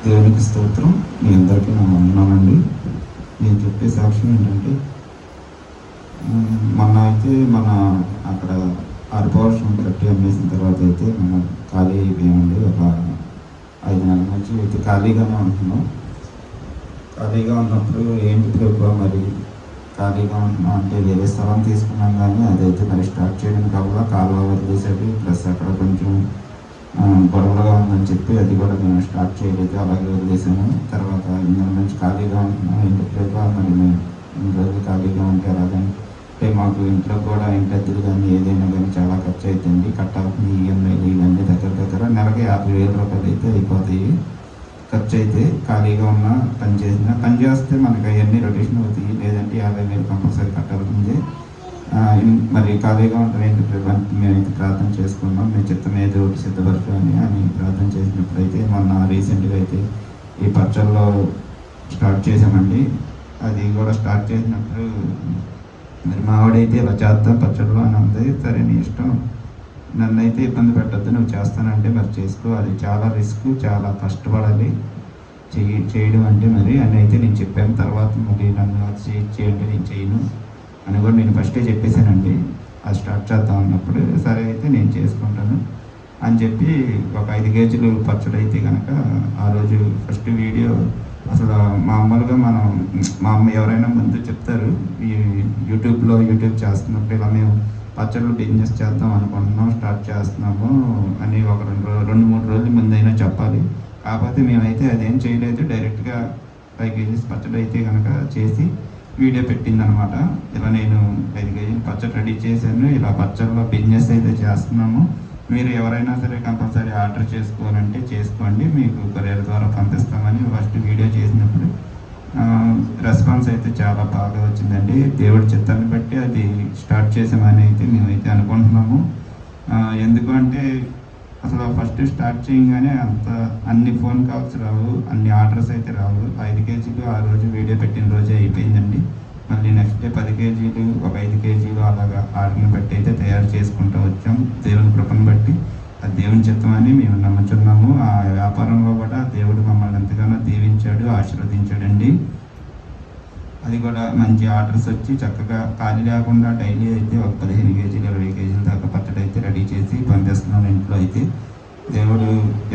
దేవునికి స్తోత్రం. మీ అందరికీ నా వందనాలండి. నేను చెప్పే సాక్ష్యం ఏంటంటే, మొన్న అయితే మన అక్కడ ఆర్పవర్షం కట్టి అమ్మేసిన తర్వాత అయితే మనం ఖాళీ అయిపోయామండి. ఒక 5 నెలల నుంచి అయితే ఖాళీగానే ఉంటున్నాం. ఖాళీగా ఉన్నప్పుడు ఏంటి ప్రభు మరి ఖాళీగా ఉంటున్నాం అంటే, వేరే స్థలం తీసుకున్నాం కానీ అదైతే మరి స్టార్ట్ చేయడానికి అవ్వగా కాలువ వదిలేసేది, ప్లస్ అక్కడ కొంచెం గొడవలుగా ఉందని చెప్పి అది కూడా మేము స్టార్ట్ చేయలేదు, అలాగే వదిలేసాము. తర్వాత ఇందులో నుంచి ఖాళీగా ఉంటున్నాం. ఇంటికి మరి మేము ఇన్ని రోజులు ఖాళీగా ఉంటే అలాగంటే మాకు ఇంట్లో కూడా ఇంటి అద్దెలు కానీ ఏదైనా కానీ చాలా ఖర్చు అవుతుంది. కట్టాల్సిన ఈఎంఐలు ఇవన్నీ దగ్గర నెలకి 50,000 రూపాయలు అయితే అయిపోతాయి ఖర్చు. అయితే ఖాళీగా ఉన్న పని చేస్తే మనకి అవన్నీ రొటేషన్ అవుతాయి. లేదంటే 50,000 కంపల్సరీ కట్టాల్సిందే. మరి ఖాళీగా ఉంటాం ఏంటి మేమైతే ప్రార్థన చేసుకున్నాం. మీ చిత్తం ఏదో ఒకటి సిద్ధపరచు అని ప్రార్థన చేసినప్పుడైతే మొన్న రీసెంట్గా అయితే ఈ పచ్చల్లో స్టార్ట్ చేసామండి. అది కూడా స్టార్ట్ చేసినప్పుడు మరి మావాడైతే ఇలా చేద్దాం పచ్చళ్ళు అని అంది. సరే నీ ఇష్టం, నన్ను అయితే ఇబ్బంది పెట్టద్దు, నువ్వు చేస్తానంటే మరి చేసుకో, అది చాలా రిస్క్, చాలా కష్టపడాలి చేయడం అంటే మరి అని అయితే నేను చెప్పాను. తర్వాత మరి నన్ను చేయండి నేను చేయను అని కూడా నేను ఫస్టే చెప్పేశానండి. అది స్టార్ట్ చేద్దాం అన్నప్పుడు సరే అయితే నేను చేసుకుంటాను అని చెప్పి ఒక 5 కేజీలు పచ్చడి అయితే కనుక ఆ రోజు ఫస్ట్ వీడియో అసలు మామూలుగా మా అమ్మ ఎవరైనా ముందు చెప్తారు ఈ యూట్యూబ్ చేస్తున్నప్పుడు ఇలా మేము పచ్చళ్ళు బిజినెస్ చేద్దాం అనుకుంటున్నాం, స్టార్ట్ చేస్తున్నాము అని ఒక 2-3 రోజుల ముందైనా చెప్పాలి. కాకపోతే మేమైతే అదేం చేయలేదు. డైరెక్ట్గా 5 కేజీస్ పచ్చడి అయితే కనుక చేసి వీడియో పెట్టిందనమాట. ఇలా నేను 5 కేజీలు పచ్చడి రెడీ చేశాను, ఇలా పచ్చళ్ళలో బిజినెస్ అయితే చేస్తున్నాము, మీరు ఎవరైనా సరే కంపల్సరీ ఆర్డర్ చేసుకోవాలంటే చేసుకోండి, మీకు కొరియర్ ద్వారా పంపిస్తామని ఫస్ట్ వీడియో చేసినప్పుడు రెస్పాన్స్ అయితే చాలా బాగా వచ్చిందండి. దేవుడి చిత్తాన్ని బట్టి అది స్టార్ట్ చేసామని అయితే మేమైతే అనుకుంటున్నాము. ఎందుకంటే అసలు ఫస్ట్ స్టార్ట్ చేయగానే అన్ని ఫోన్ కాల్స్ రావు, అన్ని ఆర్డర్స్ అయితే రావు. 5 కేజీలు ఆ రోజు వీడియో పెట్టిన రోజే అయిపోయిందండి. మళ్ళీ నెక్స్ట్ డే 10 కేజీలు, ఒక 5 కేజీలు అలాగా ఆర్డర్ని బట్టి అయితే తయారు చేసుకుంటూ వచ్చాం. దేవుని కృపను బట్టి అది దేవుని చిత్తం అని మేము నమ్ముచున్నాము. ఆ వ్యాపారంలో కూడా దేవుడు మమ్మల్ని ఎంతగానో దీవించాడు, ఆశీర్వదించాడండి. అది కూడా మంచి ఆర్డర్స్ వచ్చి చక్కగా ఖాళీ లేకుండా డైలీ అయితే ఒక 15 కేజీలు 20 కేజీల దాకా పచ్చడి అయితే రెడీ చేసి పంపిస్తున్నాం ఇంట్లో. అయితే దేవుడు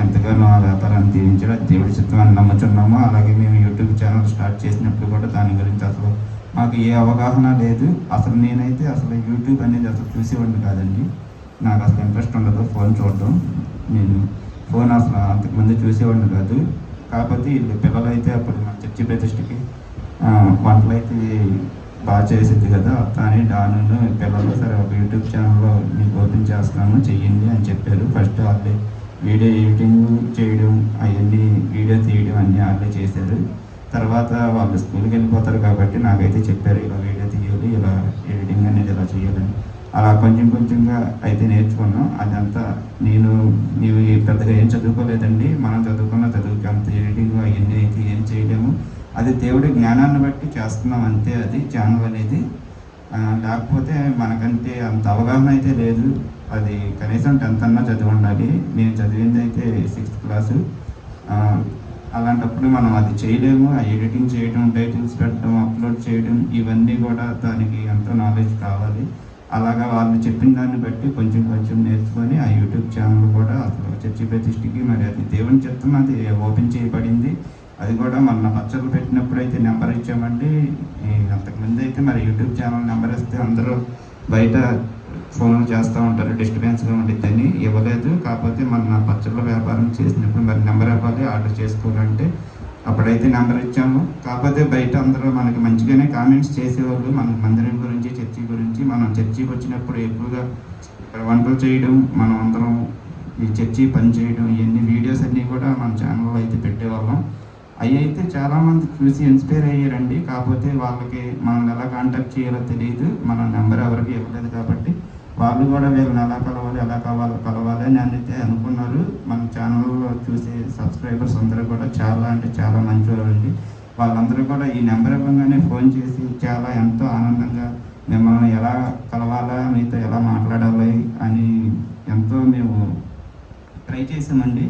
ఎంతగానో ఆ వ్యాపారాన్ని దీవించాడు, అది దేవుడి చిత్తం అని నమ్ముచున్నాము. అలాగే మేము యూట్యూబ్ ఛానల్ స్టార్ట్ చేసినప్పుడు కూడా దాని గురించి అసలు మాకు ఏ అవగాహన లేదు. అసలు నేనైతే అసలు యూట్యూబ్ అనేది అసలు చూసేవాడిని కాదండి. నాకు అసలు ఇంట్రెస్ట్ ఉండదు ఫోన్ చూడడం. నేను ఫోన్ అసలు అంతకుముందు చూసేవాడిని కాదు. కాకపోతే వీళ్ళు పిల్లలు అయితే అప్పుడు మా చర్చి ప్రతిష్టకి వంటలు అయితే బాగా చేసేది కదా అత్త అని డాను పిల్లలు సరే ఒక యూట్యూబ్ ఛానల్లో మీకు ఓపెన్ చేస్తున్నాను చెయ్యండి అని చెప్పారు. ఫస్ట్ వాళ్ళే వీడియో ఎడిటింగ్ చేయడం, అవన్నీ వీడియో తీయడం అన్నీ వాళ్ళే చేశారు. తర్వాత వాళ్ళు స్కూల్కి వెళ్ళిపోతారు కాబట్టి నాకైతే చెప్పారు ఇలా వీడియో తీయాలి, ఇలా ఎడిటింగ్ అనేది ఇలా చేయాలని. అలా కొంచెంగా అయితే నేర్చుకున్నాం. అదంతా నీవు పెద్దగా ఏం చదువుకోలేదండి. మనం చదువుకున్న చదువుకి అంత ఎడిటింగ్ అవన్నీ అయితే ఏం చేయలేము. అది దేవుడి జ్ఞానాన్ని బట్టి చేస్తున్నాం అంతే. అది ఛానల్ అనేది లేకపోతే మనకంటే అంత అవగాహన అయితే లేదు. అది కనీసం 10th అన్నా చదివి ఉండాలి. నేను చదివింది అయితే 6th క్లాసు. అలాంటప్పుడు మనం అది చేయలేము. ఆ ఎడిటింగ్ చేయడం, టైటిల్స్ పెట్టడం, అప్లోడ్ చేయడం ఇవన్నీ కూడా దానికి ఎంతో నాలెడ్జ్ కావాలి. అలాగా వాళ్ళు చెప్పిన దాన్ని బట్టి కొంచెం నేర్చుకొని ఆ యూట్యూబ్ ఛానల్ కూడా అసలు చర్చి ప్రతిష్ఠకి మరి అది దేవుని చిత్తం, అది ఓపెన్ చేయబడింది. అది కూడా మొన్న పచ్చళ్ళు పెట్టినప్పుడు అయితే నెంబర్ ఇచ్చామండి. అంతకుముందు అయితే మరి యూట్యూబ్ ఛానల్ నెంబర్ ఇస్తే అందరూ బయట ఫోన్లు చేస్తూ ఉంటారు, డిస్టర్బెన్స్గా ఉండిద్దని ఇవ్వలేదు. కాకపోతే మన పచ్చళ్ళ వ్యాపారం చేసినప్పుడు మరి నెంబర్ ఇవ్వాలి ఆర్డర్ చేసుకోవాలంటే, అప్పుడైతే నెంబర్ ఇచ్చాము. కాకపోతే బయట అందరూ మనకి మంచిగానే కామెంట్స్ చేసేవాళ్ళు మన మందిరం గురించి, చర్చి గురించి. మనం చర్చికి వచ్చినప్పుడు ఎక్కువగా ఇక్కడ వంటలు చేయడం, మనం అందరం ఈ చర్చి పని చేయడం, ఇవన్నీ వీడియోస్ అన్నీ కూడా మన ఛానల్లో అయితే పెట్టేవాళ్ళం. అవి అయితే చాలామంది చూసి ఇన్స్పైర్ అయ్యారండి. కాకపోతే వాళ్ళకి మనల్ని ఎలా కాంటాక్ట్ చేయాలో తెలియదు, మన నెంబర్ ఎవరికి ఇవ్వలేదు కాబట్టి వాళ్ళు కూడా వీళ్ళని ఎలా కలవాలి అని అయితే అనుకున్నారు. మన ఛానల్లో చూసే సబ్స్క్రైబర్స్ అందరూ కూడా చాలా అంటే చాలా మంచివారండి. వాళ్ళందరూ కూడా ఈ నెంబర్ ఇవ్వగానే ఫోన్ చేసి చాలా ఎంతో ఆనందంగా మిమ్మల్ని ఎలా కలవాలా, మీతో ఎలా మాట్లాడాలి అని ఎంతో మేము ట్రై చేసామండి.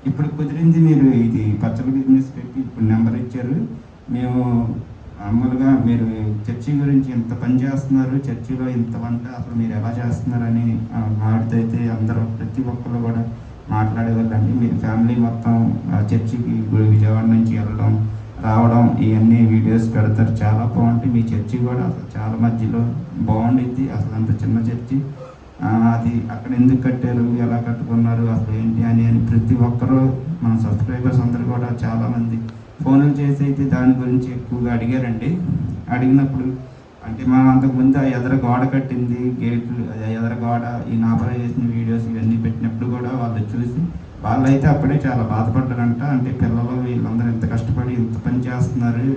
ఇప్పుడు కుదిరింది, మీరు ఇది పచ్చడి బిజినెస్ పెట్టి ఇప్పుడు నెంబర్ ఇచ్చారు. మేము మామూలుగా మీరు చర్చి గురించి ఇంత పని చేస్తున్నారు, చర్చిలో ఇంత వంట అసలు మీరు ఎలా చేస్తున్నారని మాట్లాడితే అందరూ ప్రతి ఒక్కరు కూడా మాట్లాడేవాళ్ళండి. మీరు ఫ్యామిలీ మొత్తం చర్చికి విజయవాడ నుంచి వెళ్ళడం రావడం ఇవన్నీ వీడియోస్ పెడతారు, చాలా బాగుంటాయి. మీ చర్చి కూడా అసలు చాలా మధ్యలో బాగుండిద్ది. అసలు అంత చిన్న చర్చి, అది అక్కడ ఎందుకు కట్టారు, ఎలా కట్టుకున్నారు, అసలు ఏంటి అని ప్రతి ఒక్కరూ మన సబ్స్క్రైబర్స్ అందరూ కూడా చాలామంది ఫోన్లు చేసి అయితే దాని గురించి ఎక్కువగా అడిగారండి. అడిగినప్పుడు అంటే మనం అంతకుముందు ఆ ఎదర గోడ కట్టింది, గేట్లు ఎదర గోడ, ఈ నాపర చేసిన వీడియోస్ ఇవన్నీ పెట్టినప్పుడు కూడా వాళ్ళు చూసి వాళ్ళైతే అప్పుడే చాలా బాధపడ్డారంట. అంటే పిల్లలు వీళ్ళందరూ ఇంత కష్టపడి ఇంత పని చేస్తున్నారు,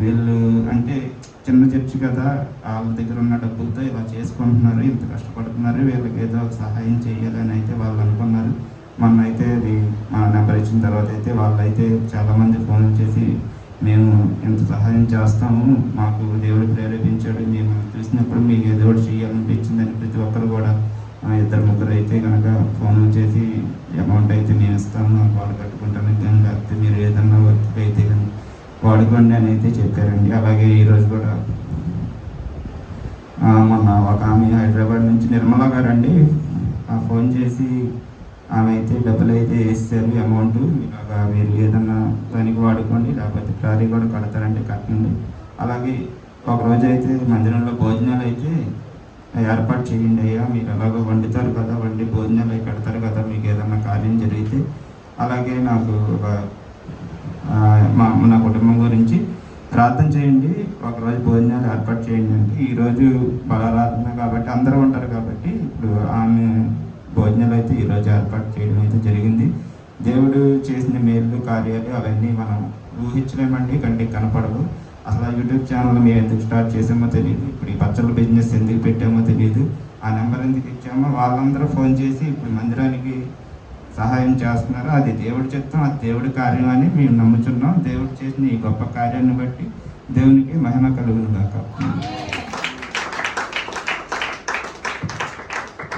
వీళ్ళు అంటే చిన్న చర్చి కదా, వాళ్ళ దగ్గర ఉన్న డబ్బులతో ఇలా చేసుకుంటున్నారు, ఇంత కష్టపడుతున్నారు, వీళ్ళకి ఏదో ఒక సహాయం చేయాలని అయితే వాళ్ళు అనుకున్నారు. మొన్న అయితే అది మా నెంబర్ ఇచ్చిన తర్వాత అయితే వాళ్ళైతే చాలామంది ఫోన్ చేసి మేము ఎంత సహాయం చేస్తాము, మాకు దేవుడు ప్రేరేపించాడు, మేము చూసినప్పుడు మీకు ఏదో ఒకటి చేయాలనిపించిందని ప్రతి ఒక్కరు కూడా ఇద్దరు ముగ్గురు అయితే కనుక ఫోన్ చేసి అమౌంట్ అయితే మేము ఇస్తాము, నాకు వాడు కట్టుకుంటాను కానీ, లేకపోతే మీరు ఏదన్నా వర్క్ అయితే కానీ వాడుకోండి అని అయితే చెప్పారండి. అలాగే ఈరోజు కూడా మొన్న ఒక ఆమె హైదరాబాద్ నుంచి నిర్మలా గారండి ఫోన్ చేసి ఆమె అయితే డబ్బులు అయితే వేస్తారు అమౌంట్, ఇలాగా మీరు ఏదన్నా దానికి వాడుకోండి, లేకపోతే ట్రాలీ కూడా కడతారంటే కట్టండి. అలాగే ఒకరోజు అయితే మందిరంలో భోజనాలు అయితే ఏర్పాటు చేయండి అయ్యా, మీరు ఎలాగో వండుతారు కదా, వండి భోజనాలు అవి పెడతారు కదా, మీకు ఏదన్నా కార్యం జరిగితే. అలాగే నాకు నా కుటుంబం గురించి ప్రార్థన చేయండి, ఒకరోజు భోజనాలు ఏర్పాటు చేయండి అంటే, ఈరోజు బలారాధన కాబట్టి అందరూ ఉంటారు కాబట్టి ఇప్పుడు ఆమె భోజనాలు అయితే ఈరోజు ఏర్పాటు చేయడం అయితే జరిగింది. దేవుడు చేసిన మేలు కార్యాలు అవన్నీ మనం ఊహించలేమండి, కంటికి కనపడవు. అసలు యూట్యూబ్ ఛానల్ మేము ఎందుకు స్టార్ట్ చేసామో తెలియదు, ఇప్పుడు ఈ పచ్చళ్ళ బిజినెస్ ఎందుకు పెట్టామో తెలియదు, ఆ నెంబర్ ఎందుకు ఇచ్చామో వాళ్ళందరూ ఫోన్ చేసి ఇప్పుడు మందిరానికి సహాయం చేస్తున్నారు. అది దేవుడి చిత్తం, అది దేవుడి కార్యం అని మేము నమ్ముతున్నాం. దేవుడు చేసిన ఈ గొప్ప కార్యాన్ని బట్టి దేవునికి మహిమ కలుగును గాక.